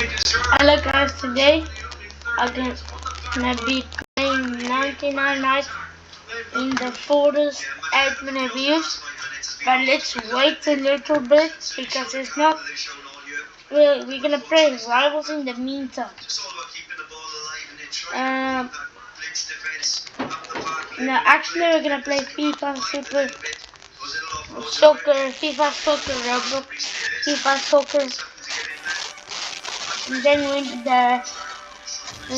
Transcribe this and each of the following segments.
Hello guys, today I'm gonna be playing 99 nights in the Forest 8-minute views, but let's wait a little bit because it's not. We're gonna play rivals in the meantime. No, actually we're gonna play FIFA FIFA Soccer, Roblox, FIFA Soccer, and then in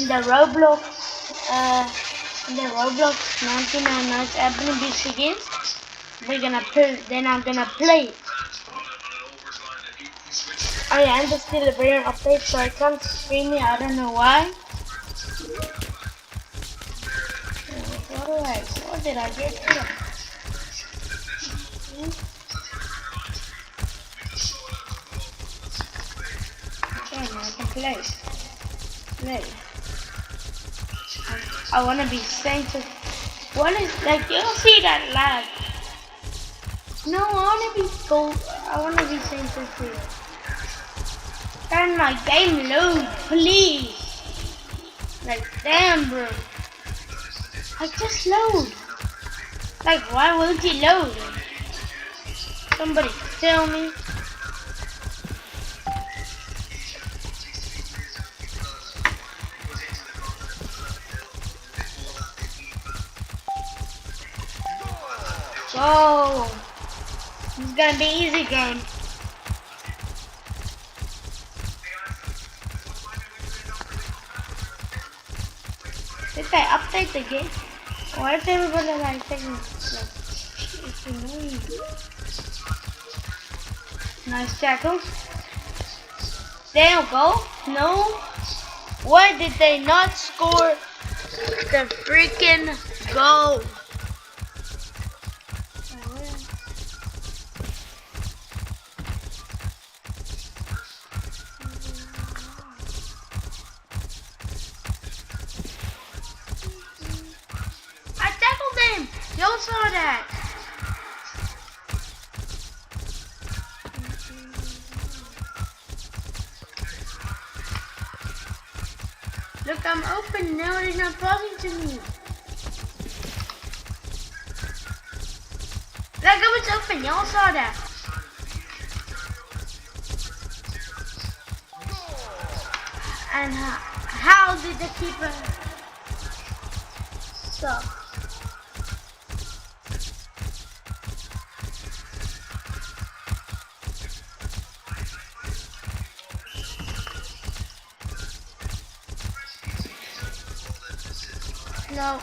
the Roblox 99 nights Ebony Beach begins. Then I'm gonna play it. Oh yeah, and there's still a variant update, so I can't stream it. I don't know why. What did I get here? Okay, now I can play. I wanna be Saint. What is like? You don't see that lag? No, I wanna be Saint Cecilia. Can my game load, please? Like, damn, bro. I just load. Like, why won't it load? Somebody tell me. Go. This is gonna be easy game. Did they update the game? Why is everybody like taking it's annoying. Nice tackle. There you go. No. Why did they not score the freaking goal? You saw that. Look, I'm open now. They're not talking to me. Look, I was open. Y'all saw that. And how did the keeper suck? No.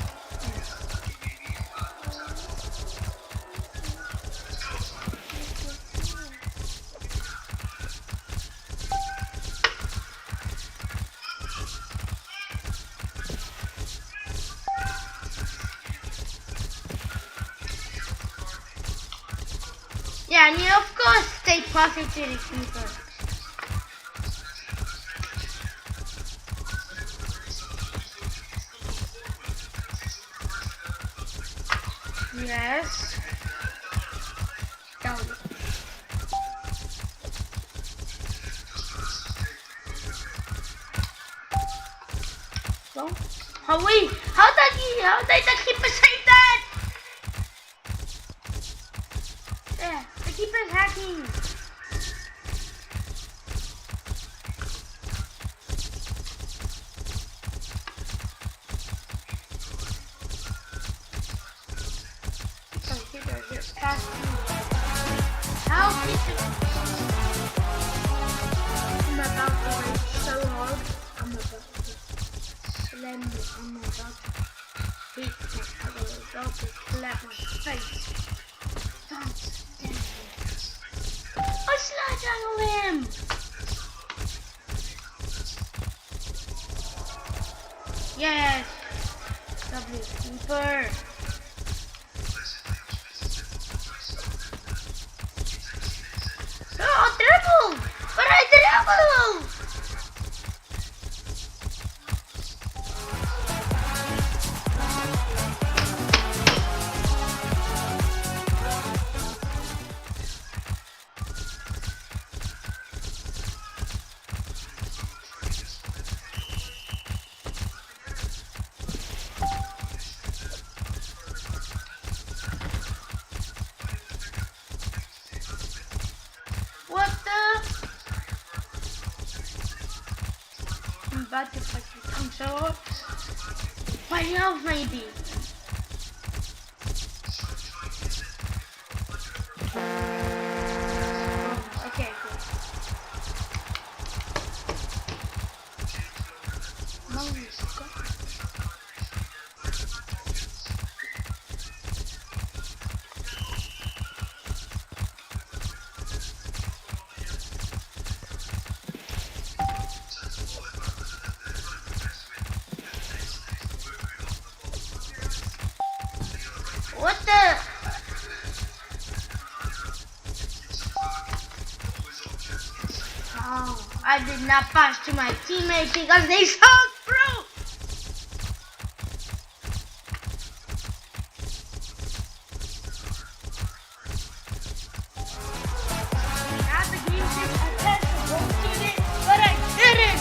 Yeah, and you of course stay passing to the keeper. Yes. Down. So, how did the keeper say that? Yeah, the keeper's hacking. How did I'm about to wait so hard. I'm about to slam it. I'm about to hit it. I'm about to slap my face. Don't stand there. I slide on him. Yes. W keeper. Oh, dribble! But I dribble! about to fight with him, so 5 health maybe. Okay, cool. What the? Oh, I did not pass to my teammates because they suck, bro. Now the game says I tried to rotate it, but I didn't.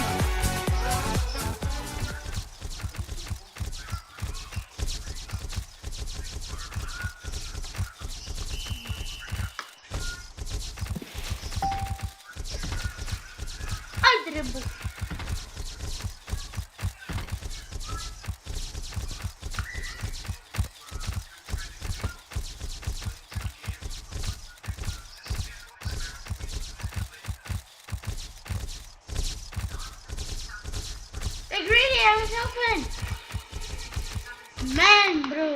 I dribble. They're greedy, I was open. Man, bro.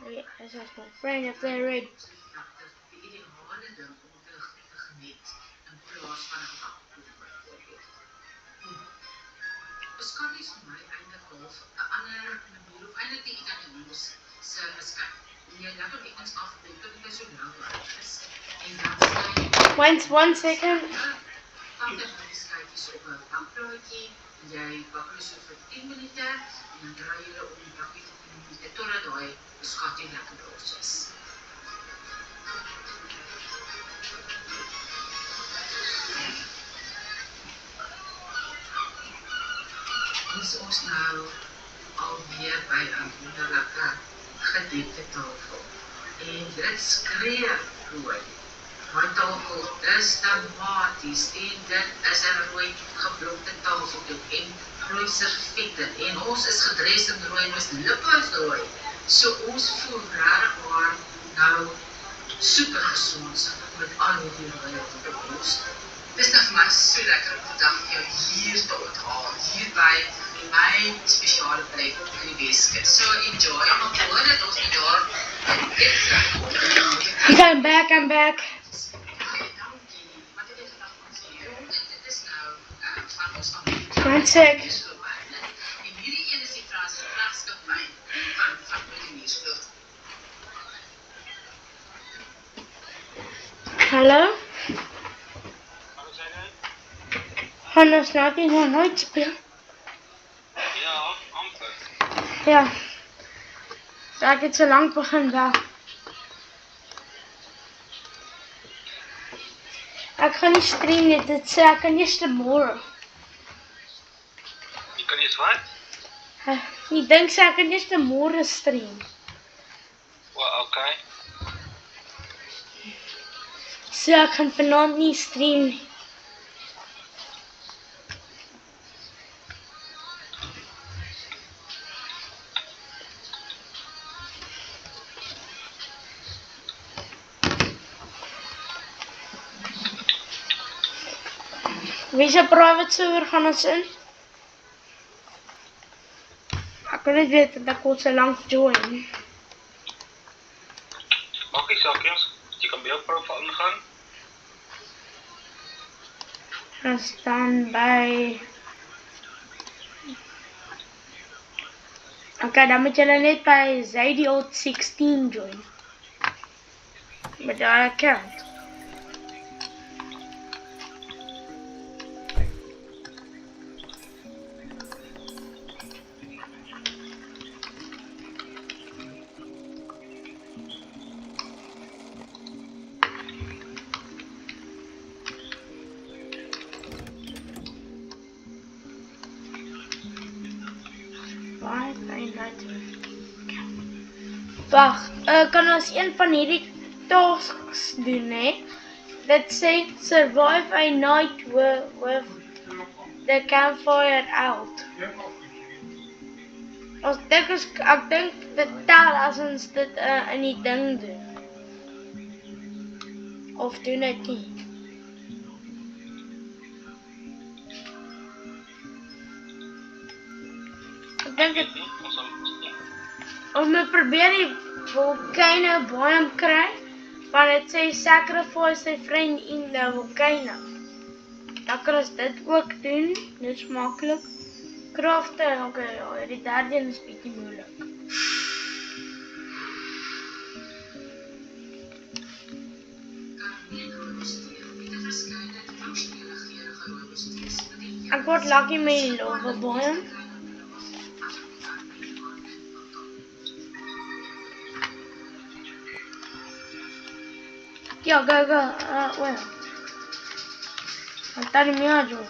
Wait, that's just my friend if they're red. Wait 1 second. Is ons nou alweer by 'n wonderlike gedekte tafel. En dit skree rooi. My tafel is dramaties en dit is 'n rooi geblokte tafeldoek en rooi servette. En ons is gedres in rooi en ons lippe is rooi. So ons voel regtig waar nou super gesond met al hierdie rooi op ons. Dit is nou vir my so lekker om vandag jou hier te onthaal, hier by my spesiale plek in die Weskus. So enjoy, maar hoor dat ons nie daar Okay, I'm back. dankie. Wat het jy vandag van hier? Dit is nou van ons familie. 1 sec. En hierdie een is die Franse wyn van Meerskoog. Hallo? Gaan ons nou nie nog nooit speel? Ja, amper. Ja. Ek het so lank begin wel. Ek gaan nie stream nie, dit sê ek kan eers tomorrow. Jy kan eers wat? Ek dink sê ek kan eers tomorrow stream. Okay. So ek gaan vanaand nie stream nie. Wie se private server gaan ons in? Ek kan net weet dat ek al so lank join. Maak nie saak, jongens. Jy kan by jou profile ingaan. Ons staan by... Okay, dan moet julle net by Zydiot16 join. Met daai account. Wag, kan ons een van hierdie tasks doen, hè. Dit sê survive a night with the campfire out. Ek dink dit tel as ons dit in die ding doen. Of doen dit nie. Ek dink dit ons moet probeer die volcano biome kry, want dit sê sacrifice a friend in the volcano. Dan kan ons dit ook doen, dit is maklik. Craften, okay, ja, die derde een is bietjie moeilik. Ek word lucky met die lava biome. Ja, go. Well. Wat dan meer doen?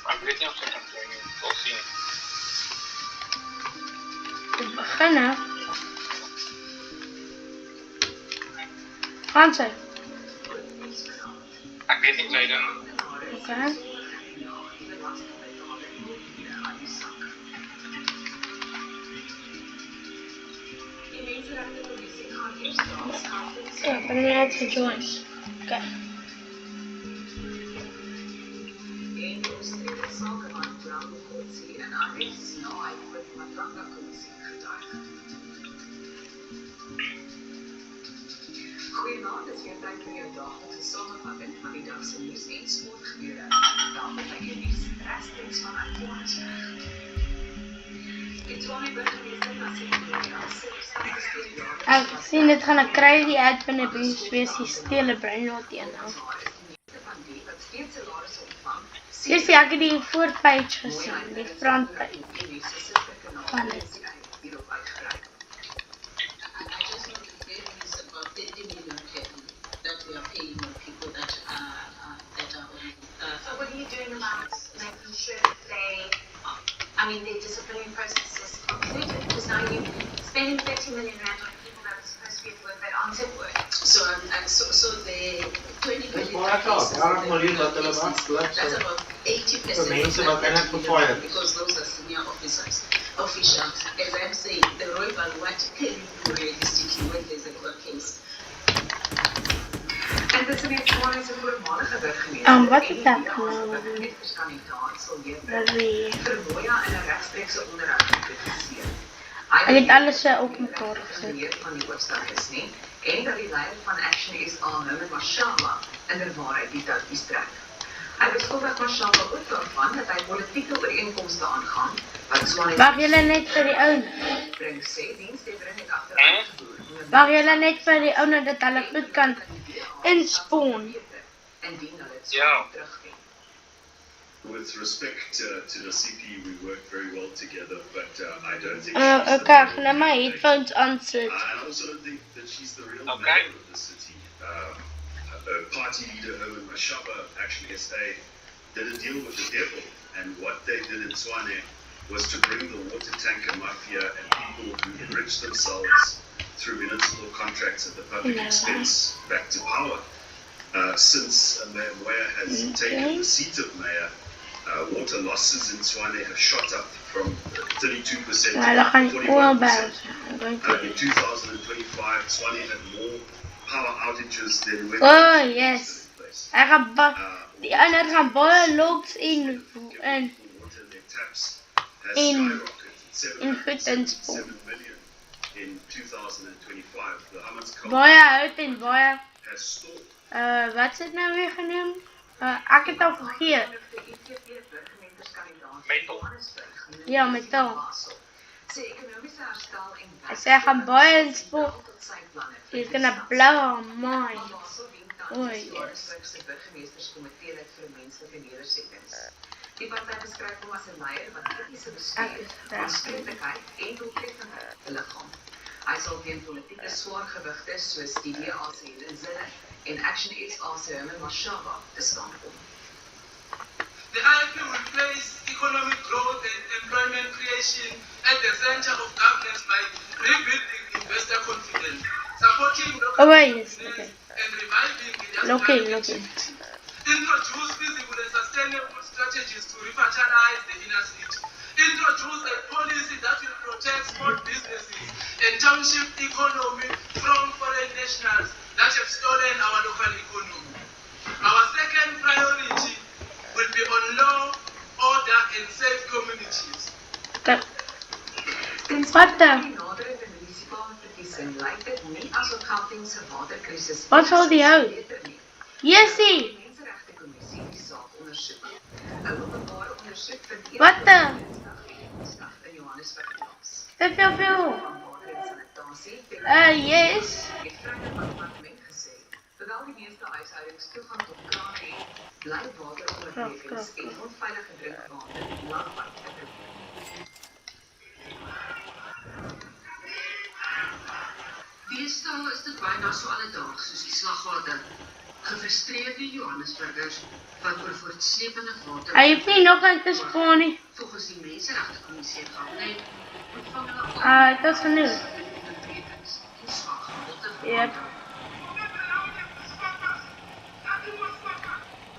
Ik weet niet of ze gaan doen. Ik zal zien. Te beginnen. Gaan ze? Ik weet niet, Leiden. Oké. Ja, ik ben nu net gejoined. Oké. Goeienaand, dit is weer tyd vir jou daglikse samevatting van die dag se nuus en sportgebeure. Dan met die nuus rechtstreeks van Johannesburg. Die Tshwane burgemeester Ek sien dit gaan ek kry die admin op die spesie stele brainrot eenhou. Dis ek het die voorpage gesien, die frontpage van dit. Their disciplinary process is concluded because now you're spending 30 million rand on people that are supposed to be at work that aren't at work. So the 20 million That's about 80% because those are senior officers. As I'm saying, the Roy Baluati can realistically when there's a court case. En tussen die Tshwane se voormalige burgemeester Wat het ek nou? Vermoeia in 'n regstreekse onderhoud gekritiseer. Ek het alles op mekaar gesit. Van die hoofstad is nie en dat die leier van Action SA, Herman Mashaba, in der waarheid die touwtjies trek. Hy beskuldig Mashaba ook daarvan dat hy politieke ooreenkomste aangaan wat Tshwane Wag julle net vir die ou. bring sê dienslewering het agteruit gevoer. Wag julle net vir die ou dat hulle goed kan inspawn. Indien hulle Ja. terugkeer. With respect to the CP, we work very well together, but I don't think Okay, ek gaan nou my headphones aansit. and I also don't think that she's the real Okay. mayor of the city. Party leader Herman Mashaba, Action SA, did a deal with the devil, and what they did in Tshwane was to bring the water tanker mafia and people who enriched themselves through municipal contracts at the public expense back to power. Since Mayor Moya has taken the seat of mayor, water losses in Tshwane have shot up from 32% Maar hulle gaan to oorbel. 41%. In 2025, Tshwane had more power outages than when Oh, yes. place. Ek gaan die ander gaan baie logs in Water in their taps has in skyrocketed goed inspoel. 7 million in 2025. The Hammanskraal Baie hout en baie has stalled. wat is dit nou weer genoem? Ek het al vergeet. Metal. Ja, metal. Sy ekonomiese herstel en Hy sê hy gaan baie inspoel. He's gonna blow our mind. Oei, Johannesburgse burgemeesterskomitee lid vir menslike nedersettings. Die party beskryf hom as 'n leier wat kritiese Ek bestuur, is reg. aanspreeklikheid en doeltreffendheid beliggaam. Hy sal teen politieke swaargewigte soos die DA se Helen Zille en Action SA se Herman Mashaba te staan kom. The IFP will place economic growth and employment creation at the center of governance by rebuilding investor confidence, supporting Oh wait, yes, okay. and reviving industrial Looking. activity. Introduce feasible and sustainable strategies to revitalize the inner city. Introduce a policy that will protect small businesses and township economy from foreign nationals that have stolen our local economy. Our second priority will be on law, order and safe communities. Okay. Ten Wat spyte dan? van die naderende munisipale verkiesing lyk dit nie asof Gauteng se waterkrisis Wat sal die hou? beter nie. Yesie! Die Menseregtekommissie die saak ondersoek. 'n Openbare ondersoek vind Wat dan? Woensdag in Johannesburg plaas. Te veel. Van water en sanitasie Yes. het Vrydag aan die parlement gesê, terwyl die meeste huishoudings toegang tot kraan het, bly wateronderbrekings en onveilige drinkwater lankpad verdruk. Deesdae is dit byna so alledaags soos die slagwater. Gefrustreerde Johannesburgers wat oor voortsleepende water Hy het nie nog aan te spawn nie. volgens die Menseregtekommissie in Gauteng ontvang hulle Ek het genoeg. onderbrekings en swak gehalte Yep.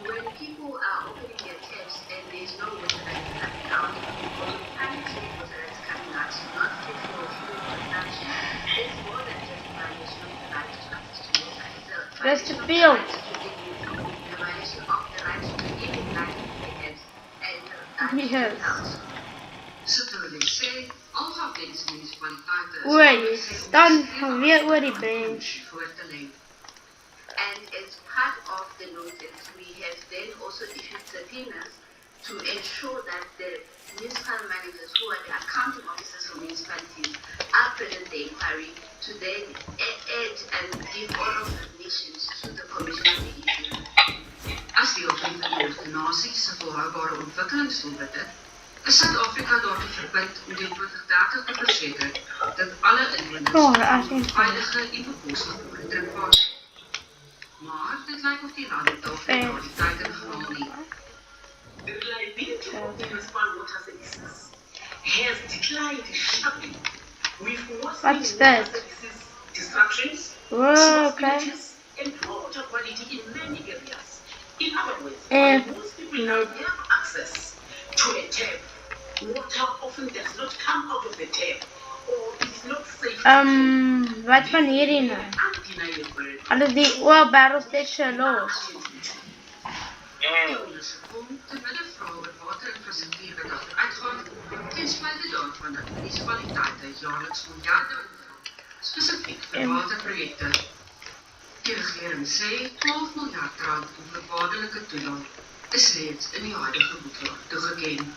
When people are opening their taps and there's no water that is coming out, or the quality of water that's coming out is not fit for human consumption, it's more than just violation of the right to access to water. It's a That's the violation of field. the right to dignity, a violation of the right to living life and the right Yes. to health. Sitterley sê al Gautengse munisipaliteite is Oei, aangesê om dan strewe gaan weer oor die aan bench. voor te lê. And as part of the notice, we have then also issued subpoenas to ensure that the municipal managers who are the accounting officers for municipalities are present at the inquiry to then add and give oral submissions to the commission of the issue. As deel van die Verenigde Nasies se volhoubare ontwikkelingsdoelwitte, is Suid-Afrika daartoe verbind om teen 2030 te verseker dat alle inwoners veilige en bekostigbare drinkwater het. Maar dit lyk of die land dalk nie daardie tyd ingehaal nie. The reliability of municipal water services has declined sharply. We've What's worsened that? water services disruptions, Whoa, small okay. villages, and poor water quality in many areas. In other words, Eh, when most people now have access to a tap, water often does not come out of the tap, or it is not safe to drink. Wat van hierdie nou? Undeniable. Hulle die oor barrel station los. Die ondersoek kom terwyl vrae oor waterinfrastruktuur wat agteruitgaan, ten spyte daarvan dat munisipaliteite jaarliks miljarde ontvang, spesifiek vir waterprojekte. Die regering sê 12 miljard rand onvoorwaardelike toelaat is reeds in die huidige boekjaar toegeken.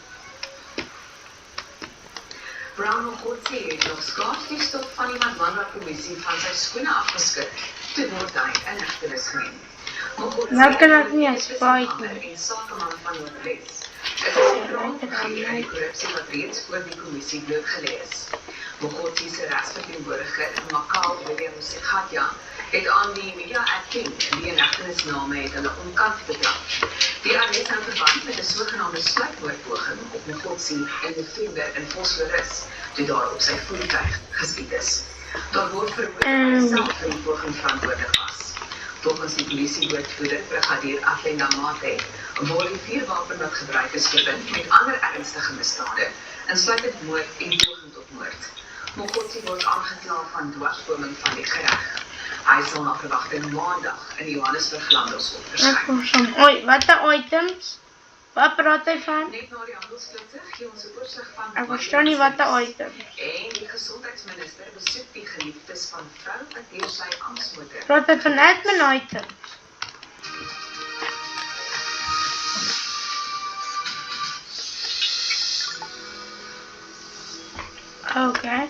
Brown Mokotsi het nog skaars die stof van die Mandela-kommissie van sy skoene afgeskit, toe word hy in hegtenis geneem. Mokotsi Nou kan ek nie het spyt nie. en sakeman van Noordwes. Het is die grond gegee aan die korrupsie wat reeds voor die kommissie blootgelê is. Mokotsi se regsverteenwoordiger, Makal Williams Gatja, het aan die media erken die inhegtenisname het hulle onkant betrap. Die arrest hou verband met 'n sogenaamde sluipmoordpoging op Mokotsi in November in Vosloorus, toe daar op sy voertuig geskiet is. Daar word vermoed dat hy self vir die poging verantwoordelik was. Volgens die polisiewoordvoerder, brigadier Afenda Mate, word die vuurwapen wat gebruik is verbind met ander ernstige misdade, insluitend moord en poging tot moord. Mokotsi word aangekla van dwarsboming van die gereg. Hy sal na verwagting maandag in die Johannesburg Landbouhof Ek verskyn. kom som. Oi, wat die items? Wat praat hy van? Net na die handelsklutse gee ons 'n oorsig van Ek verstaan nie wat die items. En die gesondheidsminister besoek die geliefdes van vrou wat deur sy amptsmotor Praat hy van admin items? Okay.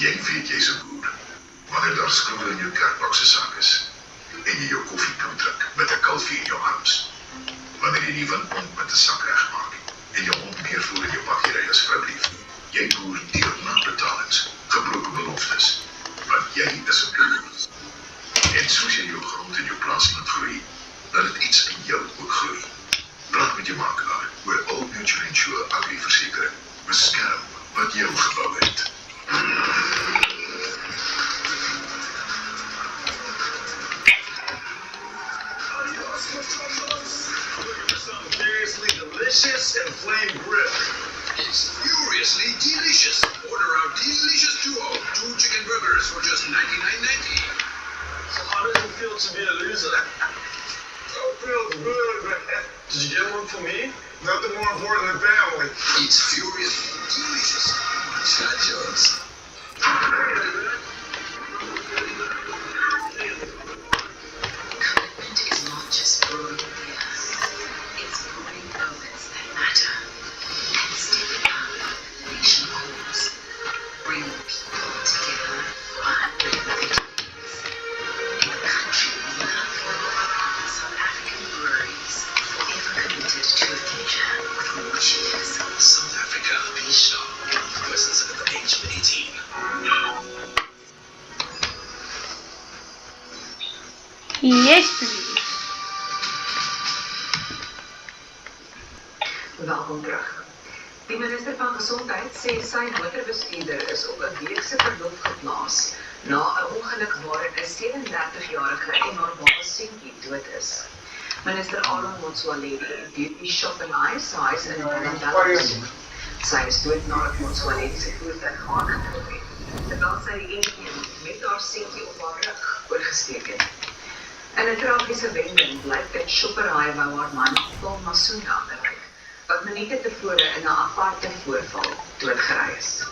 Jy weet jy's 'n boer. Maar wanneer daar skroewe in jou kerkbakse sak is en jy jou koffie kan drink met 'n kalfie in jou arms. Wanneer jy die windpomp met 'n sak regmaak en jou hond meer voer in jou bakkie ry as vrou lief. Jy boer deur na betalings, gebroke beloftes. Want jy is 'n boer. En soos jy jou grond en jou plaas laat groei, dat dit iets in jou ook groei. Praat met jou makelaar oor Old Mutual Insure agri-versekering. Beskerm wat jou gebou het. Furiously delicious and flame grilled. It's furiously delicious. Order our delicious duo, 2 chicken burgers for just $99.90. So how does it feel to be a loser? Oh, feels good, man. Did you get one for me? Nothing more important than family. It's furiously delicious. Shot yours. Commitment is not just growing beers. It's growing moments that matter. And stepping up, nation calls. Bringing people together for unlimited years. In a country we love, South African breweries forever committed to a future with more cheers. South Africa, be sharp. Persons under the age of 18. Yes, please. Welkom terug. Die minister van Gesondheid sê sy motorbestuurder is op 'n week se verlof geplaas na 'n ongeluk waarin 'n 37-jarige en haar baba seentjie dood is. Minister Aaron Motsoaledi het die Shopenai se huis in Bellville besoek. Sy is dood nadat Motsoaledi se voertuig aangetref het, terwyl sy die N1 met haar seentjie op haar rug oorgesteek het. In 'n tragiese wending blyk dit Shopenai wou haar man Paul Masunda bereik, wat minute tevore in 'n aparte voorval doodgery is.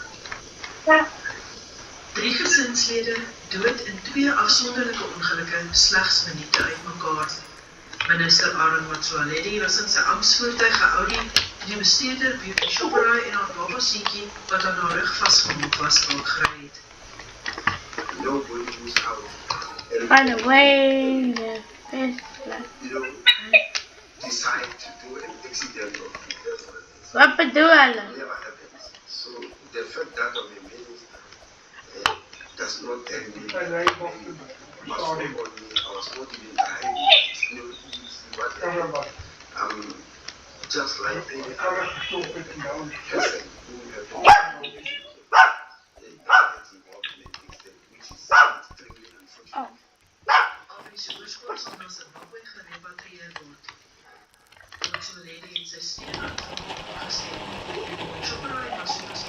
3 gesinslede dood in 2 afsonderlike ongelukke slegs minute uitmekaar. Minister Aaron Motsoaledi was in sy amptsvoertuig Audi toe die bestuurder Beauty Shoperai en haar baba seentjie wat aan haar rug vasgemaak was raak gery het. Nobody was out. By the way, the first class. Decide to do an accidental. Wat bedoel hulle? Never happens. So the fact that I'm a minister does not end me. I was not even trying. What happened? Just like any other person who has been involved in an accident, which is extremely unfortunate. Albei se oorskoot sal na Zimbabwe gerepatrieer word. Motsoaledi en sy steun aan gesê. Shoperai was soos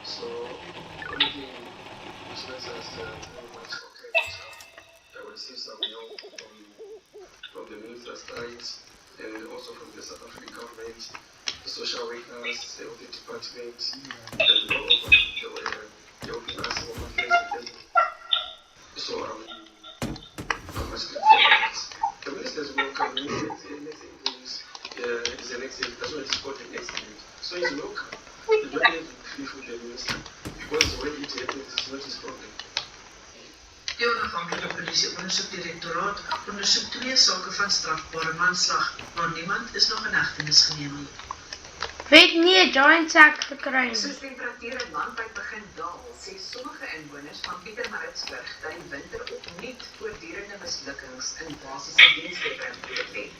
So, only thing which makes us very much okay. I will see some help from the minister's side and also from the South African government, the social workers, of the department, and all over. They were helping us on my face. So, I'm much grateful for that. The minister's welcome. It's an accident. That's why it's called an accident. So he's welcome. You don't need to feel for the minister because when it happens, it's not his problem. Die onafhanklike polisie-ondersoekdirektoraat ondersoek 2 sake van strafbare manslag, maar niemand is nog in hegtenis geneem nie. Weet nie 'n joint sack gekry nie. Soos temperature landwyd begin daal, sê sommige inwoners van Pietermaritzburg dat die winter opnuut voortdurende mislukkings in basiese dienslewering voorlê.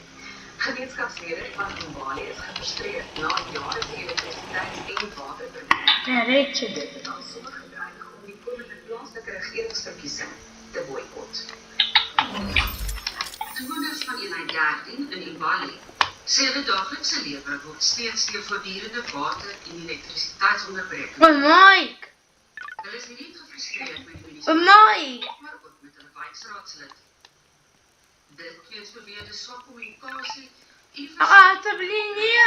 Gemeenskapslede van Mbali is gefrustreerd na jare se elektrisiteit- en waterprobleem. Ja, red jy. Dit het al sommige gedreig om die komende plaaslike regeringsverkiesing te boikot. Inwoners van eenheid 13 in Mbali sê hulle daaglikse lewe word steeds deur voortdurende water- en elektrisiteitsonderbrekings. Mike, Hulle is nie net gefrustreerd met die Mike. maar ook met hulle wijkraadslid. Dit weens beweerde swak kommunikasie en Asseblief nie.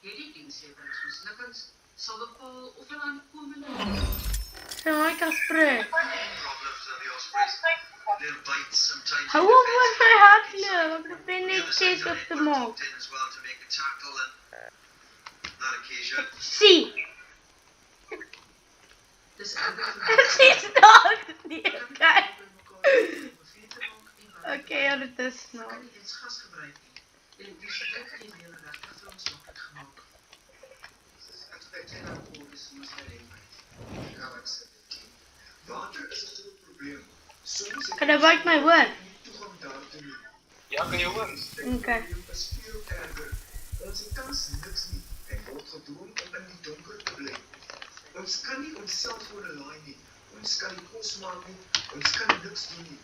Hierdie diensleweringmislukkings sal bepaal of hulle aan die komende Sy Mike kan spreek. Problems in the hospital. Their bites sometimes Hou op met my hardloop. Ek ben net steeds op te maak. as well to make a tackle and that occasion. Zie. Dis erg Zie staat nie. Kijk. Oké, ja, dit is nou. kan nie eens gas gebruik nie. Elektrisiteit het die hele regtig vir ons maklik gemaak. Ek ken dat oor is mos gereedheid. Kan ek sê dit? Water is 'n groot probleem. Soms Kan jy buik my hoor? toegang daartoe nie. Ja, kan jy hoor? Okay. Dit is veel erger. Ons het tans niks nie en word gedwing om in die donker te bly. Ons kan nie ons selfone laai nie. Ons kan nie kos maak nie. Ons kan niks doen nie.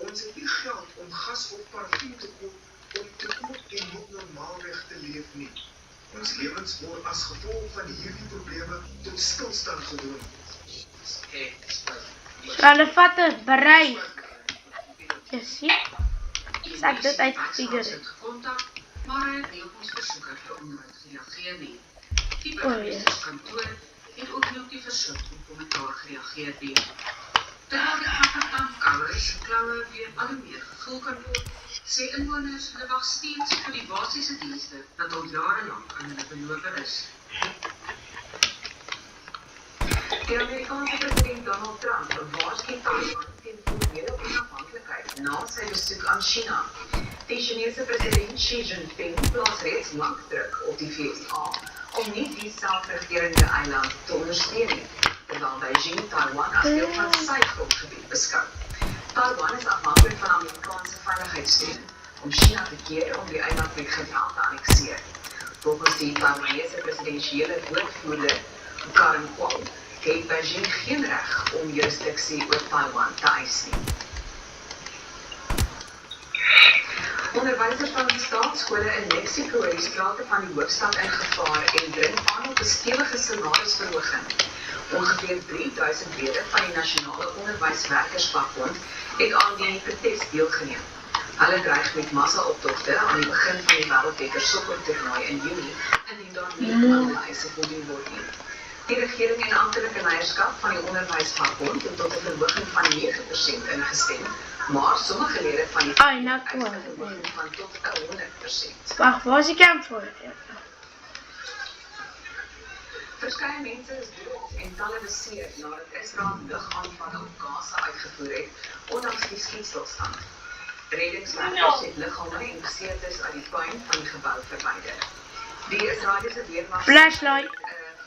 Ons het nie geld om gas of parfuum te koop en ook normaalweg te leef nie. Ons lewens word as gevolg van hierdie probleme tot stilstand gedwing. Hulle vat 'n bereik. Jy sien? Ek dit uitgefigure. Gekontak, maar hy het nie op ons versoeke vir onderhoud gereageer nie. Die O, ja. burgemeesterskantoor het ook nie op die versoek om kommentaar gereageer nie. Terwyl die Kaapstad Kouers se kloue weer al hoe meer gevul kan word, sê inwoners hulle wag steeds vir die basiese dienste wat al jare lank aan hulle beloof is. Die Amerikaanse president Donald Trump waarsku Taiwan teen formele onafhanklikheid na sy besoek aan China. Die Chinese president Xi Jinping plaas reeds lank druk op die VSA om nie die selfregerende eiland te ondersteun nie, terwyl Beijing Taiwan as deel van sy grondgebied beskou. Taiwan is afhanklik van Amerikaanse veiligheidssteun om China te keer om die eiland met geweld te annexeer. Volgens die Taiwanese presidensiële woordvoerder Karen Kwok het Beijing geen reg om jurisdiksie oor Taiwan te eis nie. Onderwysers van die staatskole in Mexico het die strate van die hoofstad in gevaar en dring aan op 'n stewige salarisverhoging. Ongeveer 3000 lede van die Nasionale Onderwyswerkersvakbond het aan die protes deelgeneem. Hulle dreig met massa-optogte aan die begin van die wêreldbeker sokkertoernooi in Junie indien daar nie aan hulle eise voldoen word nie. Die regering en amptelike leierskap van die onderwysvakbond het tot 'n verhoging van 9% ingestem, maar sommige lede van die Ai, nou kom. verhoging van tot 100%. Wag, waar is die campfire? Verskeie mense is dood en talle beseer nadat Israel lugaanvalle op Gaza uitgevoer het, ondanks die skietstilstand. Reddingswerkers het liggame en beseerdes uit die puin van die gebou verwyder. Die Israeliese weermag Flashlight.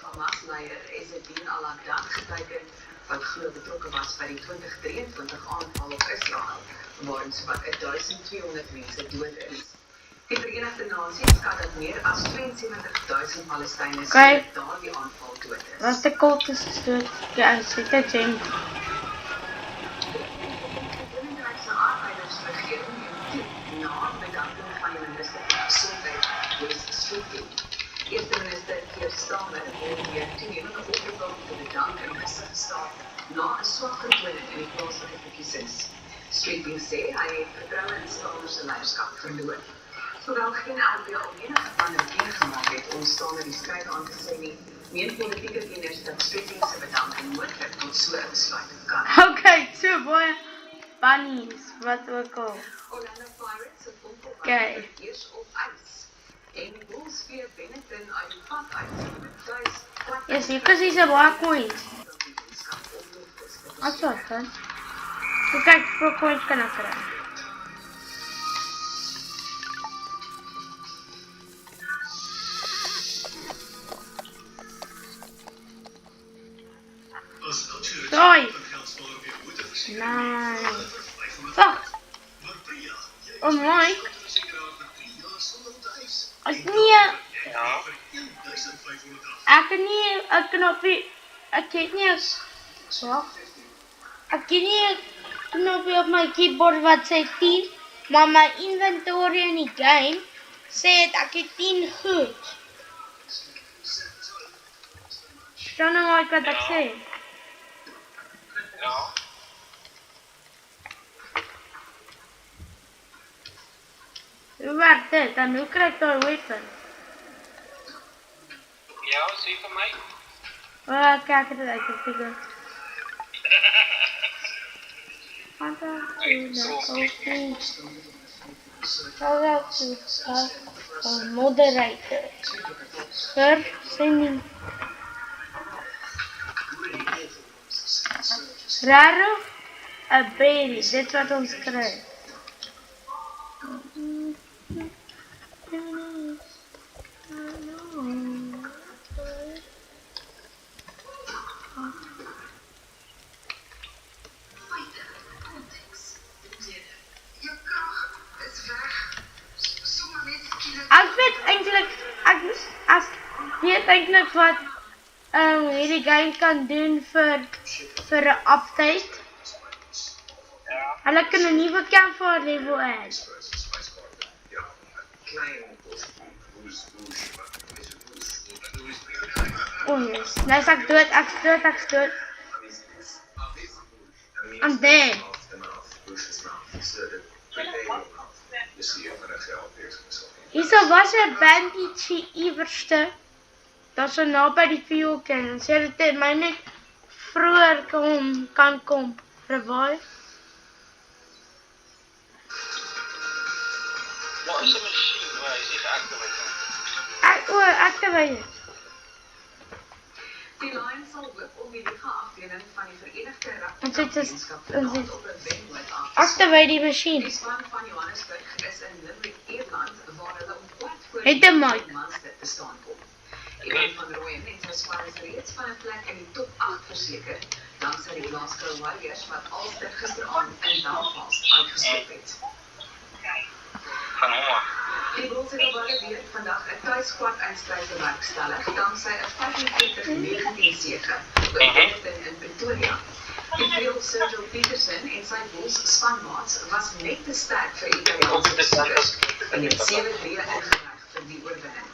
Hamas-leier Ezzedine al-Haddad geteken wat glo betrokke was by die 2023 aanval op Israel, waarin sowat 1200 mense dood is. Die Verenigde Nasies skat dat meer as 72.000 Palestyners Kyk. daardie aanval dood is. Wat de cultus is dood. Ja, ek sê dit gem. Koninkryke Arbeidersregering het na bedanking van die minister van Gesondheid, Wes Streeting. Eerste minister Keir Starmer het weer toenemende oproep om te bedank in gesig gestaan na 'n swak vertoning in die plaaslike verkiesings. Streeting sê hy het vertroue in Starmer se leierskap verloor. Hoewel geen LP al enige planne gemaak het om Starmer die stryd aan te sê nie, meen politieke kenners dat Streeting se bedanking moontlik tot so 'n besluit kan. Okay, so baie bunnies, wat ook al. Orlando Pirates se voetbal Okay. eers op ys. En die Bulls weer Benetton uit die pad uit. Thuis, Yes, hier is een baie coins. Wat wat dan? So kyk, hoeveel coins kan ek kry? Daai. Nice. Wag. Oh my. Ek nie. Ja. Ek het nie 'n knoppie. Ek het nie. Wag. Ek het nie 'n knoppie op my keyboard wat sê 10, maar my inventory in die game sê ek het 10 goed. Staan nou maar wat ek sê. Ja. Hoe werk dit? En hoe kry ek daai weapon? Ja, sê vir my. Oh, kijk het uit, ik figure. Shout out to the coaching. Shout out to the moderator. For sending. Raro, a baby. Dit wat ons krijgt. Weet eintlik wat hierdie game kan doen vir 'n update. Hulle kan 'n nuwe campfire level add. Oh yes, nou is ek dood. I'm dead. Hierso was 'n bandage iewerste. Dat so na by die fuel can. Sê dit my net vroeër kan kom revive. Wat is 'n machine waar hy sich Activate. Die Lions sal hoop om die liga-afdeling van die Verenigde Ons Rugby-Kampioenskap te laat op 'n wenloop af. Activate die machine. Die span van Johannesburg is in Limerick, Ierland, waar hulle om kwart voor Het 'n mic. Munster te staan kom. Ivan van Rooyen en sy span is reeds van 'n plek in die top 8 verseker, dankse die Glasgow Warriors wat Ulster gisteraand in Belfast uitgeskop het. Van honger. Die Bulls het op hulle weer vandag 'n tuiskwart eindstryd bewerkstellig, dankse 'n 45-19 zege oor Everton in Pretoria. Die veld Sergio Peterson en sy Bulls spanmaats was net te sterk vir Italiaanse besoekers en het 7-3 ingerig vir die oorwinning.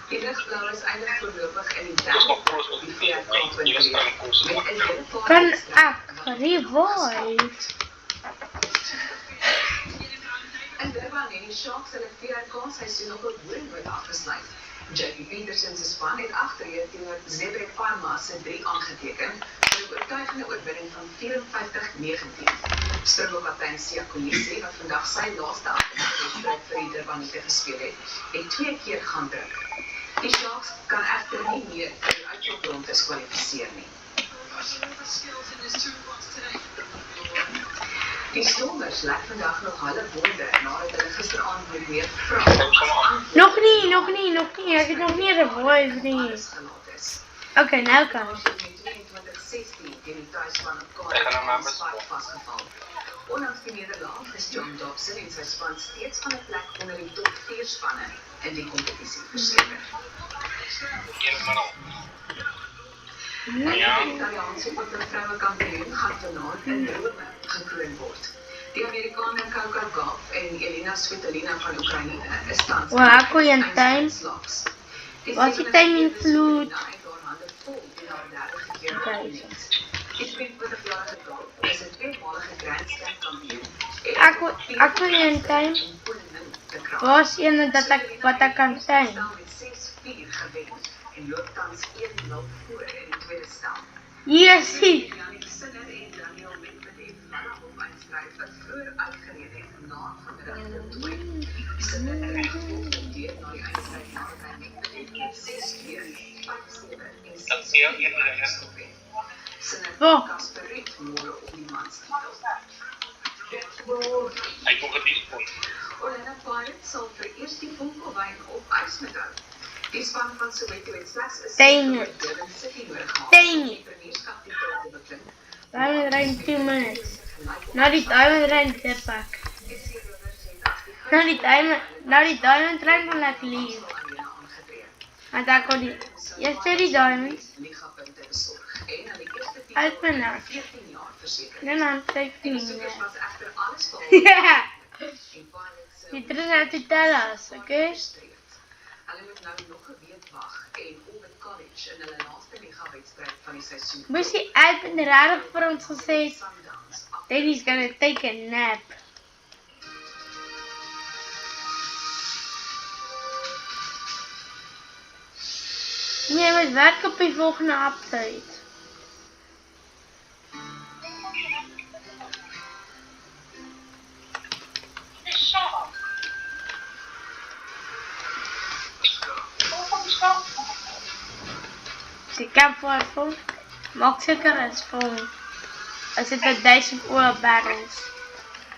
Die ligblauwe is eintlik voorlopig in die derde op die VRK-20 met 'n hele paar Kan ek revive? In Durban en die Sharks hulle VRK-seisoen op 'n hoë noot afgesluit. Jackie Peterson se span het agterheen teenoor Zebre Pharma se 3 aangeteken vir 'n oortuigende oorwinning van 54-19. Springbok-kaptein Siya Kolisi, wat vandag sy laaste wedstryd vir die Durbanite gespeel het 2 keer gaan druk. Die Sharks kan egter nie meer vir die uitloopronde kwalifiseer nie. Die Stormers laat vandag nog hulle wonde nadat hulle gisteraand weer vra. Nog nie. Ek het nog nie revive nie. Okay, nou kan ek. 22-16 teen die tuisspan op Kaapstad vasgeval. Ondanks die nederlaag is John Dobson en sy span steeds van 'n plek onder die top 4 spanne in die kompetisie verseker. Die Italiaanse vroue kampioen gaan vanaand in Rome gekroon word. Die Amerikaner Coco Gauff en Elena Svitolina van Oekraïne is tans Was die timing vloed? Okay. Die 22-jarige Gauff is 'n tweemalige Grand Slam kampioen. Ek wil een time. Was een dat ek kan time. Met 6-4 gewen en loop tans 1-0 voor in die tweede stel. Yes, zie. Hy kon gediend. Orlando Pirates sal vir eers die Vonkelwyn op ys met hou. Die span van Soweto het slegs 'n Diamond Rain 2 minutes. Nou die Diamond Rain get back. Nou die Diamond Rain wil ek leave. Want ek kon die eerste die Diamond uit my nek. En dan 15 minutes. Ja. Die drie uit die tellers, oké? Hulle moet nou nog 'n week wag en Orbit College in hulle laaste liga-wedstryd van die seisoen. Moes die Alpen regtig vir ons gesê het, Daddy's gonna take a nap. Nee, met werk op die volgende update. campfire vol. Maak seker is vol. Is dit 1000 oil barrels.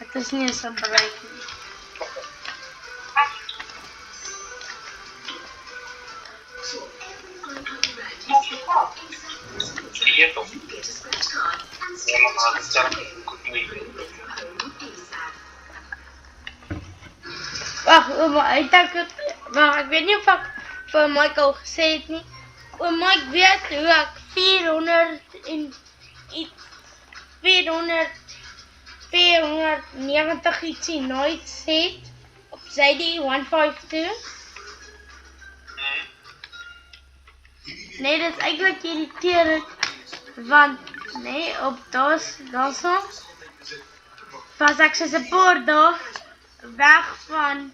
Het is nie eens 'n bereik nie. Hier toch? Ja, maar het sterk goed mee. Wag, ouma, ek weet nie of ek vir Mike al gesê het nie. Ouma, ek weet hoe ek 490 ietsie nooit het op sy die 152. Nee, dit is eigenlijk irriterend, want nee, op daarso was ek soos 'n paar dae weg van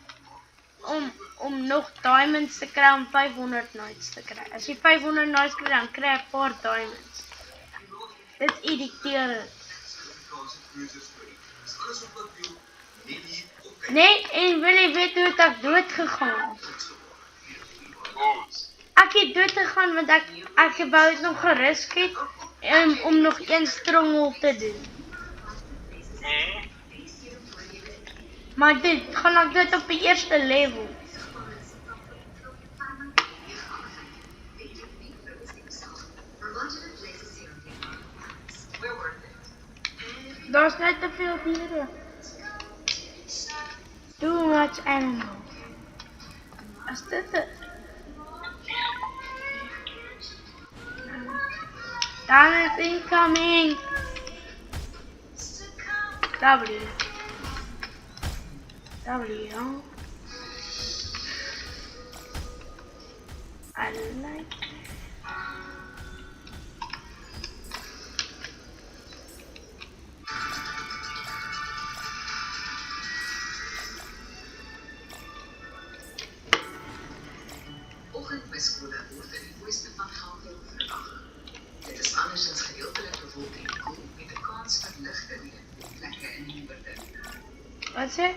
om nog diamonds te kry om 500 nights te kry. As jy 500 nights kry, dan kry jy 'n paar diamonds. Dit is irriterend. Nee, en wil jy weet hoe het ek dood gegaan? Ek het dood gegaan want ek wou het nog gerisk het om nog een stronghold te doen. Maar dit gaan ek dood op die eerste level. Daar is net te veel diere. Too much animal. Is dit het? Diamond incoming! W. I like it. Oggendmiskode word in die ooste van Gauteng verwag. Dit is andersins gedeeltelik bewolk en koel met 'n kans vir ligte reën op plekke in die noorde. Wat sê?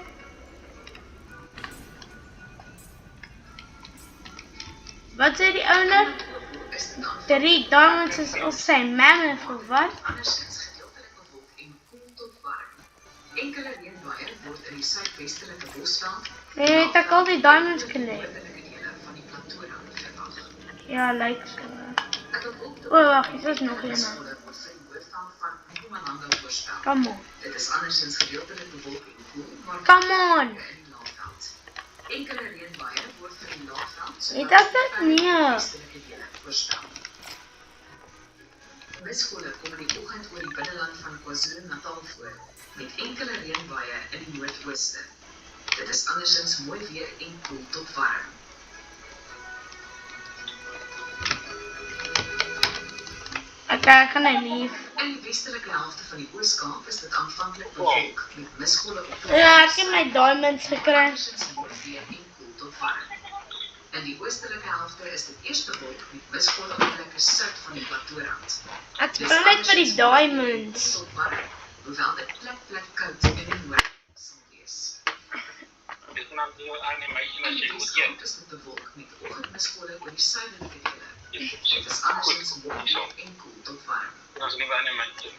Wat sê die ouer? 3 diamonds is op sy mammoth of wat? Andersins gedeeltelik bewolk en koel tot warm. Enkele reënbuie word in die suidwestelike Bosveld. Nee, het ek al die diamonds gekry. Van die plateaurand verwag. Ja, lyk so. Wag, dit is nog een. Come on. Dit is andersins gedeeltelik bewolk en koel, maar Come on. in die laagveld. Enkele reënbuie word vir die laagveld Het ek dit nie? voorspel. Miskole kom in die oggend oor die binneland van KwaZulu-Natal voor, met enkele reënbuie in die noordooste. Dit is andersins mooi weer en koel tot warm. Ek gaan nou lief. In die westelike helfte van die Oos-Kaap is dit aanvanklik bewolk met misgolwe op Ja, ek het my diamonds gekry. andersins mooi weer en koel tot warm. In die oostelike helfte is dit eers bewolk met misgolwe op plekke suid van die plateaurand. Ek spring net vir die diamonds. Tot warm, hoewel dit plek koud in die noord sal wees. Dit is nou die animation as jy In die goed ken. Weskaap is dit bewolk met oggendmisgolwe oor die suidelike dele. Dit Dit is andersins mooi weer en koel tot warm. is nie animation.